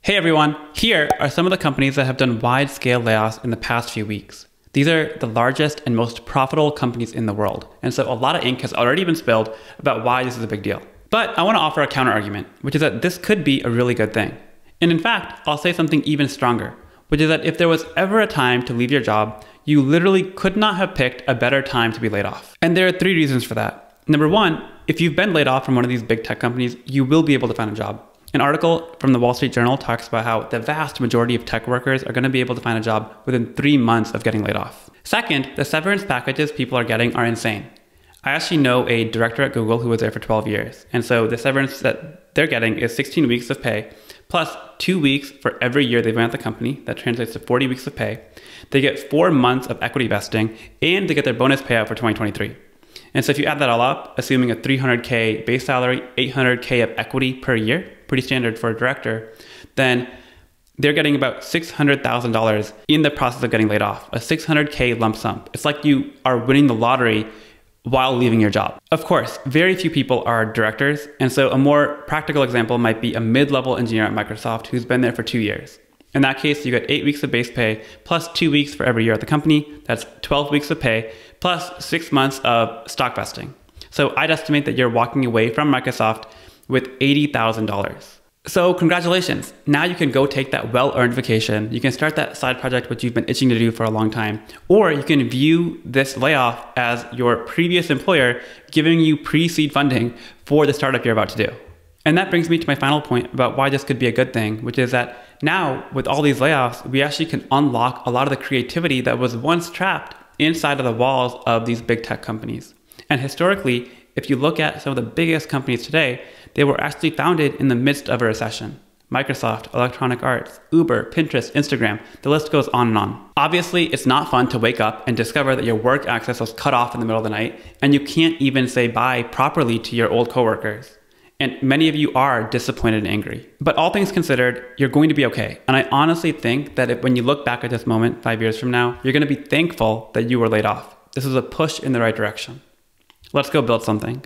Hey everyone, here are some of the companies that have done wide-scale layoffs in the past few weeks. These are the largest and most profitable companies in the world, and so a lot of ink has already been spilled about why this is a big deal. But I want to offer a counter-argument, which is that this could be a really good thing. And in fact, I'll say something even stronger, which is that if there was ever a time to leave your job, you literally could not have picked a better time to be laid off. And there are 3 reasons for that. Number 1, if you've been laid off from one of these big tech companies, you will be able to find a job. An article from the Wall Street Journal talks about how the vast majority of tech workers are going to be able to find a job within 3 months of getting laid off. Second, the severance packages people are getting are insane. I actually know a director at Google who was there for 12 years. And so the severance that they're getting is 16 weeks of pay, plus 2 weeks for every year they've been at the company. That translates to 40 weeks of pay. They get 4 months of equity vesting, and they get their bonus payout for 2023. And so if you add that all up, assuming a $300K base salary, $800K of equity per year, pretty standard for a director, then they're getting about $600,000 in the process of getting laid off, a $600K lump sum. It's like you are winning the lottery while leaving your job. Of course, very few people are directors, and so a more practical example might be a mid-level engineer at Microsoft who's been there for 2 years. In that case, you get 8 weeks of base pay, plus 2 weeks for every year at the company. That's 12 weeks of pay, plus 6 months of stock vesting. So I'd estimate that you're walking away from Microsoft with $80,000. So congratulations. Now you can go take that well-earned vacation. You can start that side project which you've been itching to do for a long time. Or you can view this layoff as your previous employer giving you pre-seed funding for the startup you're about to do. And that brings me to my final point about why this could be a good thing, which is that now with all these layoffs, we actually can unlock a lot of the creativity that was once trapped inside of the walls of these big tech companies. And historically, if you look at some of the biggest companies today, they were actually founded in the midst of a recession. Microsoft, Electronic Arts, Uber, Pinterest, Instagram, the list goes on and on. Obviously, it's not fun to wake up and discover that your work access was cut off in the middle of the night, and you can't even say bye properly to your old coworkers. And many of you are disappointed and angry. But all things considered, you're going to be okay. And I honestly think that when you look back at this moment 5 years from now, you're going to be thankful that you were laid off. This is a push in the right direction. Let's go build something.